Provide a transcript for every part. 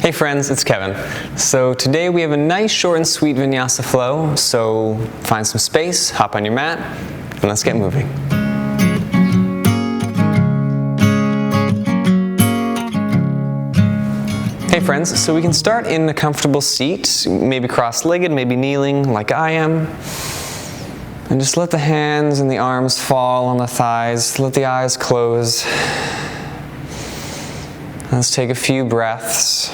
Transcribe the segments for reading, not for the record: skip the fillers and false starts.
Hey friends, it's Kevin. So today we have a nice short and sweet vinyasa flow, so find some space, hop on your mat, and let's get moving. Hey friends, so we can start in a comfortable seat, maybe cross-legged, maybe kneeling like I am. And just let the hands and the arms fall on the thighs, let the eyes close. Let's take a few breaths.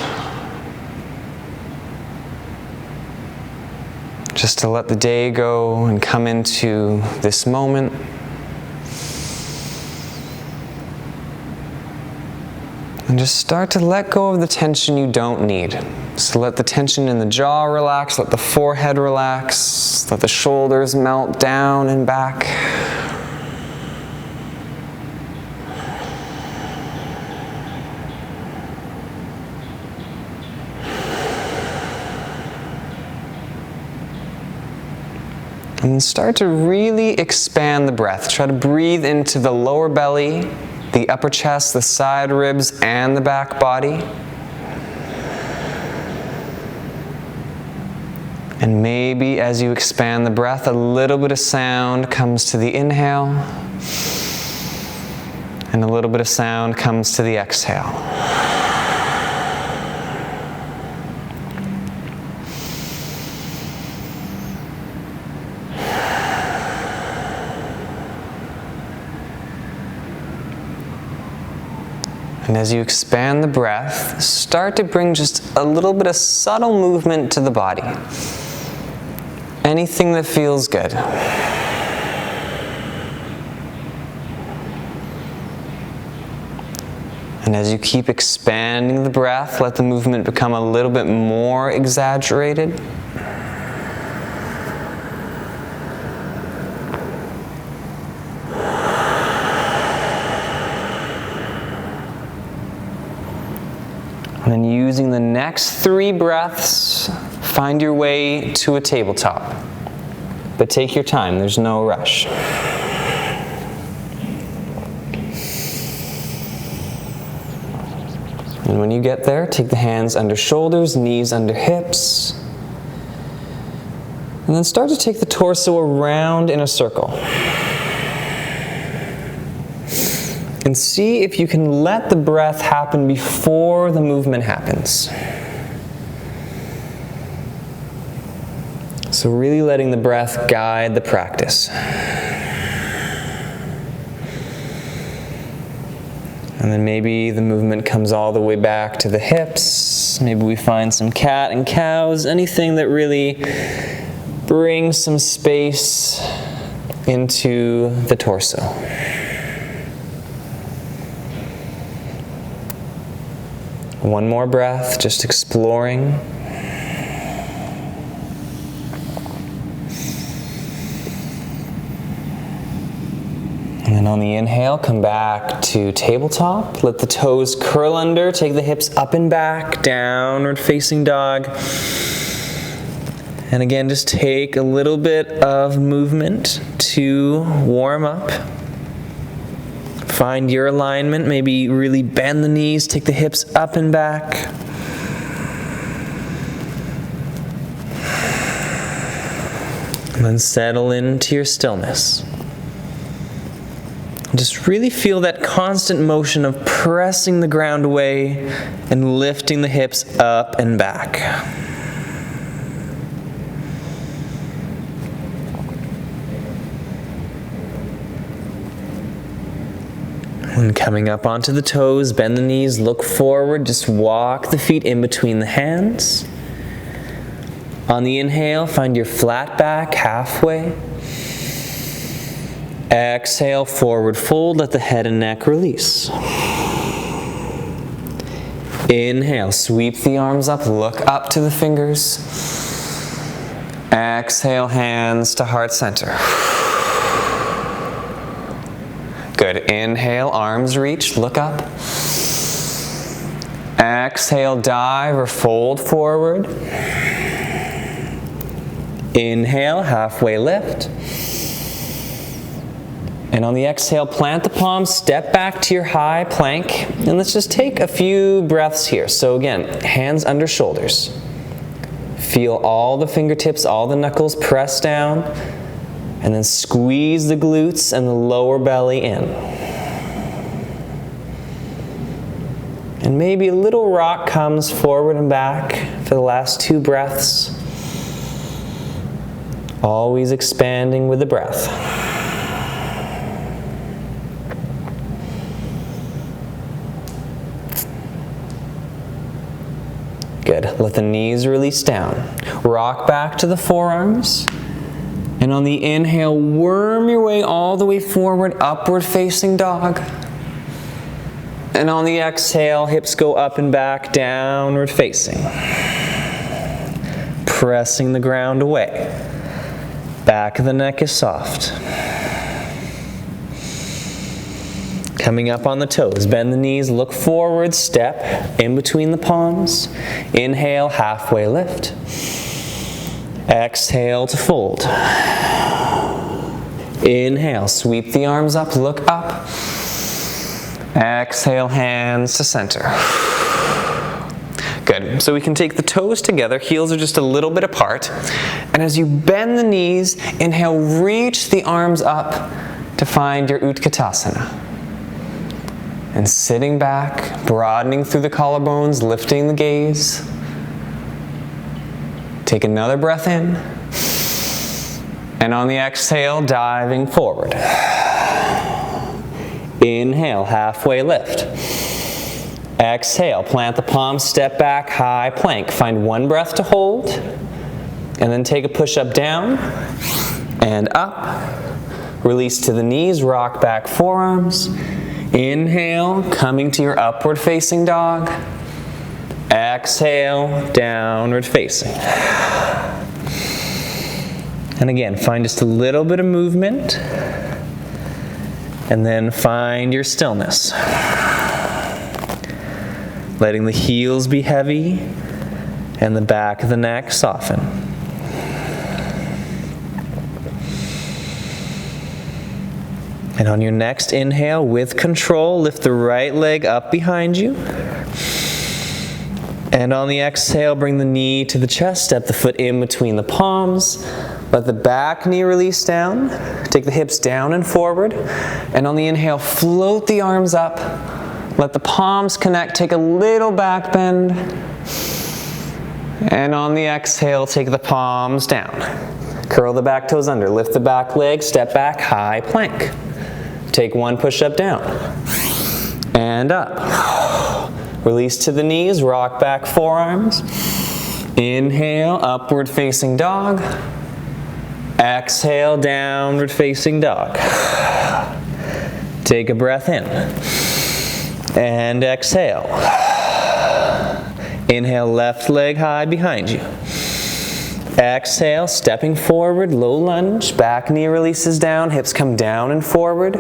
Just to let the day go and come into this moment. And just start to let go of the tension you don't need. So let the tension in the jaw relax, let the forehead relax, let the shoulders melt down and back. And start to really expand the breath. Try to breathe into the lower belly, the upper chest, the side ribs, and the back body. And maybe as you expand the breath, a little bit of sound comes to the inhale, and a little bit of sound comes to the exhale. And as you expand the breath, start to bring just a little bit of subtle movement to the body. Anything that feels good. And as you keep expanding the breath, let the movement become a little bit more exaggerated. And then using the next 3 breaths, find your way to a tabletop. But take your time, there's no rush. And when you get there, take the hands under shoulders, knees under hips. And then start to take the torso around in a circle. And see if you can let the breath happen before the movement happens. So really letting the breath guide the practice. And then maybe the movement comes all the way back to the hips. Maybe we find some cat and cows, anything that really brings some space into the torso. One more breath, just exploring. And then on the inhale, come back to tabletop. Let the toes curl under, take the hips up and back, downward facing dog. And again, just take a little bit of movement to warm up. Find your alignment, maybe really bend the knees, take the hips up and back. And then settle into your stillness. Just really feel that constant motion of pressing the ground away and lifting the hips up and back. And coming up onto the toes, bend the knees, look forward, just walk the feet in between the hands. On the inhale, find your flat back halfway. Exhale, forward fold, let the head and neck release. Inhale, sweep the arms up, look up to the fingers. Exhale, hands to heart center. Good. Inhale, arms reach, look up. Exhale, dive or fold forward. Inhale, halfway lift. And on the exhale, plant the palms, step back to your high plank, and let's just take a few breaths here. So again, hands under shoulders. Feel all the fingertips, all the knuckles press down, and then squeeze the glutes and the lower belly in. And maybe a little rock comes forward and back for the last 2 breaths. Always expanding with the breath. Good. Let the knees release down. Rock back to the forearms. And on the inhale, worm your way all the way forward, upward facing dog. And on the exhale, hips go up and back, downward facing. Pressing the ground away. Back of the neck is soft. Coming up on the toes, bend the knees, look forward, step in between the palms. Inhale, halfway lift. Exhale to fold. Inhale, sweep the arms up, look up. Exhale, hands to center. Good. So we can take the toes together, heels are just a little bit apart. And as you bend the knees, inhale, reach the arms up to find your Utkatasana. And sitting back, broadening through the collarbones, lifting the gaze. Take another breath in. And on the exhale, diving forward. Inhale, halfway lift. Exhale, plant the palms, step back, high plank. Find 1 breath to hold. And then take a push-up down and up. Release to the knees, rock back forearms. Inhale, coming to your upward facing dog. Exhale, downward facing. And again, find just a little bit of movement. And then find your stillness. Letting the heels be heavy and the back of the neck soften. And on your next inhale, with control, lift the right leg up behind you. And on the exhale, bring the knee to the chest, step the foot in between the palms. Let the back knee release down. Take the hips down and forward. And on the inhale, float the arms up. Let the palms connect, take a little back bend. And on the exhale, take the palms down. Curl the back toes under, lift the back leg, step back, high plank. Take 1 push-up down. And up. Release to the knees, rock back forearms. Inhale, upward facing dog. Exhale, downward facing dog. Take a breath in. And exhale. Inhale, left leg high behind you. Exhale, stepping forward, low lunge, back knee releases down, hips come down and forward.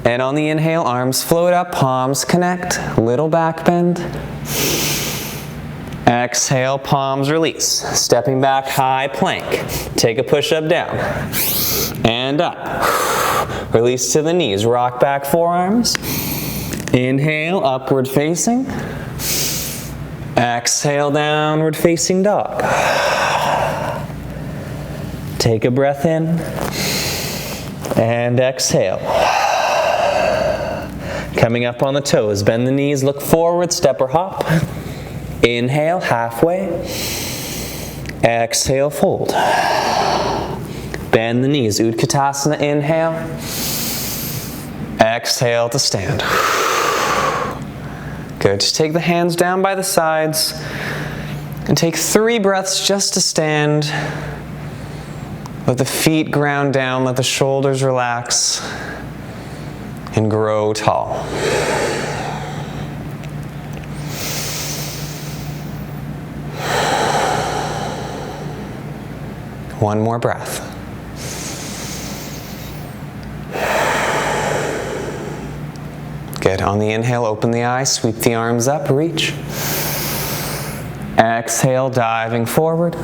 And on the inhale, arms float up, palms connect, little back bend. Exhale, palms release. Stepping back, high plank. Take a push-up down. And up. Release to the knees, rock back forearms. Inhale, upward facing. Exhale, downward facing dog. Take a breath in. And exhale. Coming up on the toes, bend the knees, look forward, step or hop. Inhale, halfway. Exhale, fold. Bend the knees, Utkatasana, inhale. Exhale to stand. Good, just take the hands down by the sides and take 3 breaths just to stand. Let the feet ground down, let the shoulders relax, and grow tall. One more breath. Good. On the inhale, open the eyes, sweep the arms up, reach. Exhale, diving forward.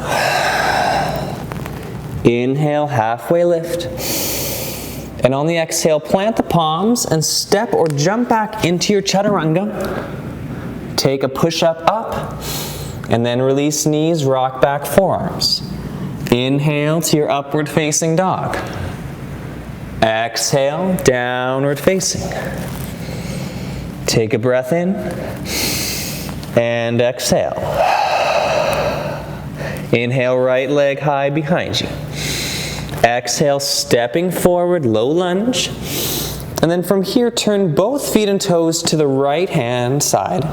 Inhale, halfway lift. And on the exhale, plant the palms and step or jump back into your chaturanga. Take a push-up up, and then release knees, rock back forearms. Inhale to your upward facing dog. Exhale, downward facing. Take a breath in, and exhale. Inhale, right leg high behind you. Exhale, stepping forward, low lunge. And then from here, turn both feet and toes to the right hand side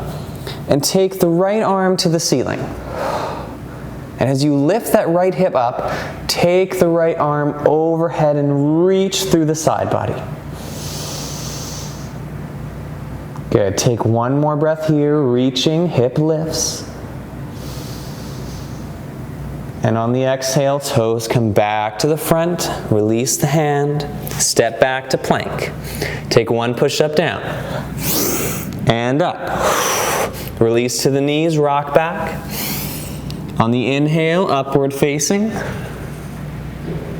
and take the right arm to the ceiling. And as you lift that right hip up, take the right arm overhead and reach through the side body. Good, take one more breath here, reaching, hip lifts. And on the exhale, toes come back to the front, release the hand, step back to plank. Take one push-up down, and up. Release to the knees, rock back. On the inhale, upward facing.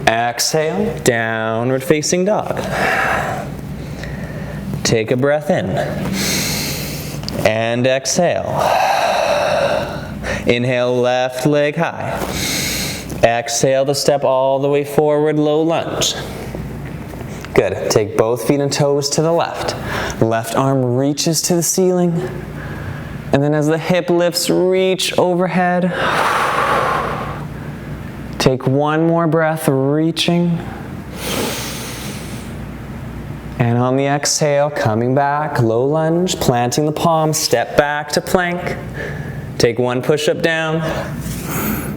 Exhale, downward facing dog. Take a breath in, and exhale. Inhale, left leg high. Exhale to step all the way forward, low lunge. Good. Take both feet and toes to the left. Left arm reaches to the ceiling. And then as the hip lifts, reach overhead. Take one more breath, reaching. And on the exhale, coming back, low lunge, planting the palms, step back to plank. Take one push-up down,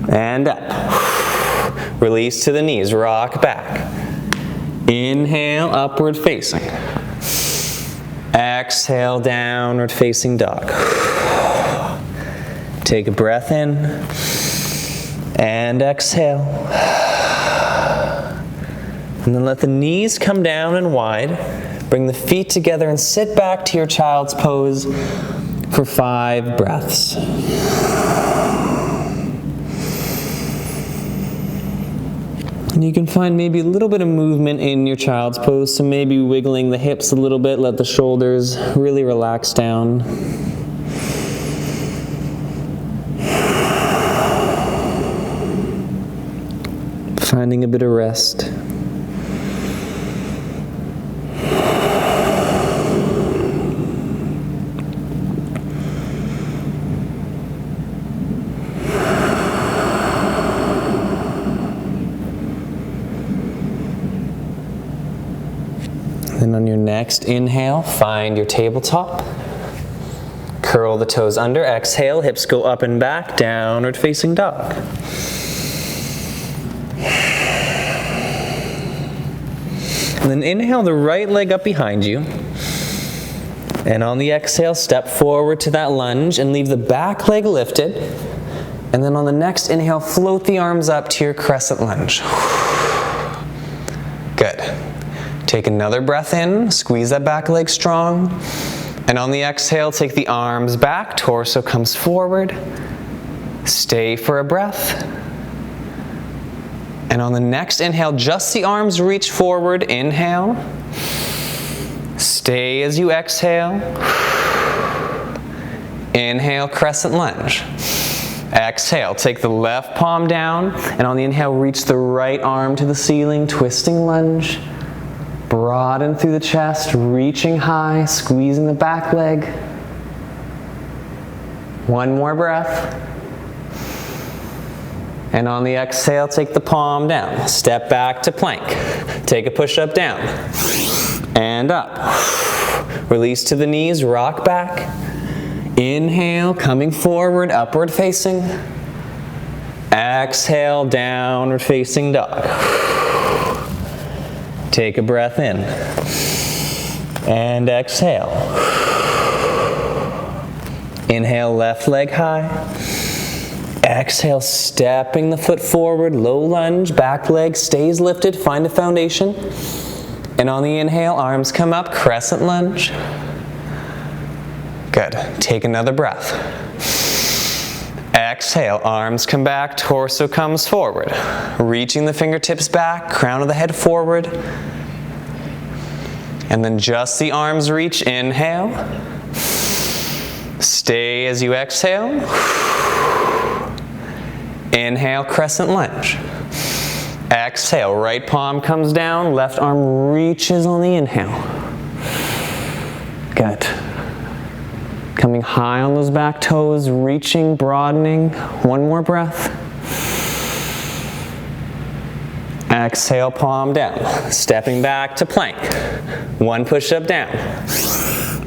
and up. Release to the knees, rock back. Inhale, upward facing. Exhale, downward facing dog. Take a breath in, and exhale. And then let the knees come down and wide. Bring the feet together and sit back to your child's pose for 5 breaths. And you can find maybe a little bit of movement in your child's pose, so maybe wiggling the hips a little bit, let the shoulders really relax down. Finding a bit of rest. Then on your next inhale, find your tabletop. Curl the toes under, exhale, hips go up and back, downward facing dog. And then inhale the right leg up behind you. And on the exhale, step forward to that lunge and leave the back leg lifted. And then on the next inhale, float the arms up to your crescent lunge. Good. Take another breath in, squeeze that back leg strong. And on the exhale, take the arms back, torso comes forward. Stay for a breath. And on the next inhale, just the arms reach forward, inhale. Stay as you exhale. Inhale, crescent lunge. Exhale, take the left palm down, and on the inhale, reach the right arm to the ceiling, twisting lunge. Broaden through the chest, reaching high, squeezing the back leg. One more breath. And on the exhale, take the palm down. Step back to plank. Take a push-up down. And up. Release to the knees, rock back. Inhale, coming forward, upward facing. Exhale, downward facing dog. Take a breath in. And exhale. Inhale, left leg high. Exhale, stepping the foot forward, low lunge, back leg stays lifted, find a foundation. And on the inhale, arms come up, crescent lunge. Good. Take another breath. Exhale, arms come back, torso comes forward. Reaching the fingertips back, crown of the head forward. And then just the arms reach, inhale. Stay as you exhale. Inhale, crescent lunge. Exhale, right palm comes down, left arm reaches on the inhale. Good. Coming high on those back toes, reaching, broadening. One more breath. Exhale, palm down. Stepping back to plank. One push-up down.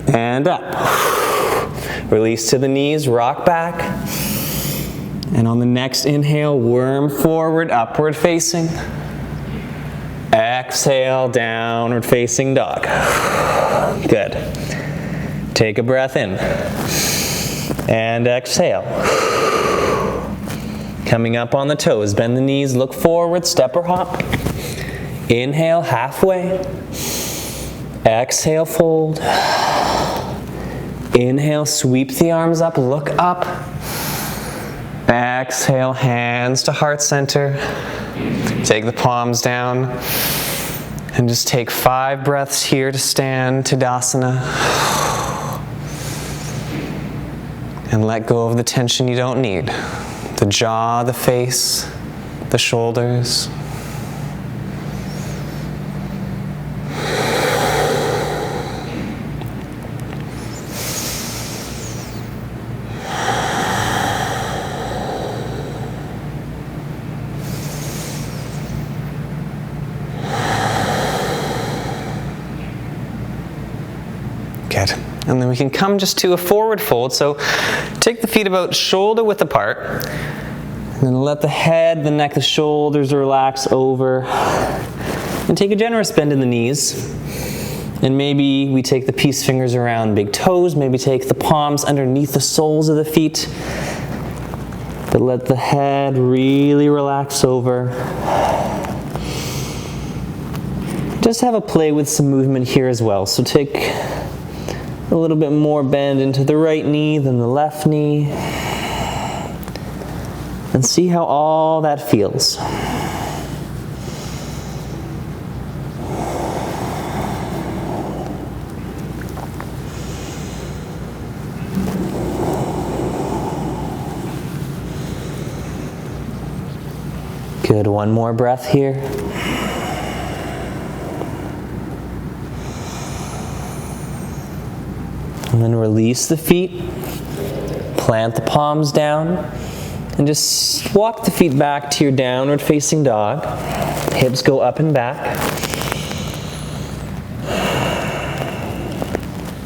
And up. Release to the knees, rock back. And on the next inhale, worm forward, upward facing. Exhale, downward facing dog. Good. Take a breath in. And exhale. Coming up on the toes, bend the knees, look forward, step or hop. Inhale, halfway. Exhale, fold. Inhale, sweep the arms up, look up. Exhale, hands to heart center. Take the palms down. And just take 5 breaths here to stand, Tadasana. And let go of the tension you don't need. The jaw, the face, the shoulders. Good. And then we can come just to a forward fold. So take the feet about shoulder width apart. And then let the head, the neck, the shoulders relax over. And take a generous bend in the knees. And maybe we take the peace fingers around big toes. Maybe take the palms underneath the soles of the feet. But let the head really relax over. Just have a play with some movement here as well. So take a little bit more bend into the right knee than the left knee. And see how all that feels. Good, one more breath here. And then release the feet, plant the palms down, and just walk the feet back to your downward facing dog. Hips go up and back.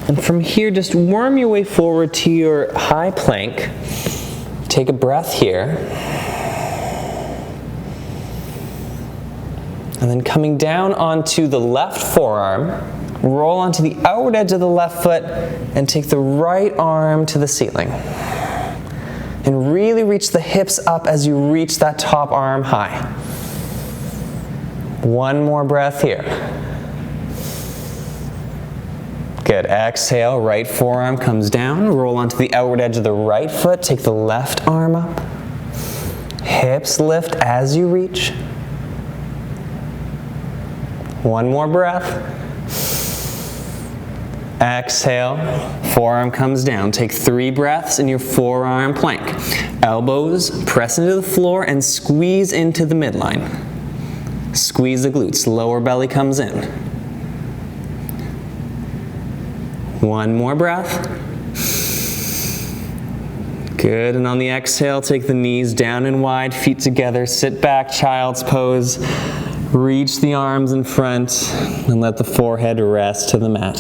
And from here, just worm your way forward to your high plank. Take a breath here. And then coming down onto the left forearm, roll onto the outward edge of the left foot and take the right arm to the ceiling. And really reach the hips up as you reach that top arm high. One more breath here. Good, exhale, right forearm comes down, roll onto the outward edge of the right foot, take the left arm up. Hips lift as you reach. One more breath. Exhale, forearm comes down. Take 3 breaths in your forearm plank. Elbows press into the floor and squeeze into the midline. Squeeze the glutes, lower belly comes in. One more breath. Good, and on the exhale, take the knees down and wide, feet together, sit back, child's pose. Reach the arms in front and let the forehead rest to the mat.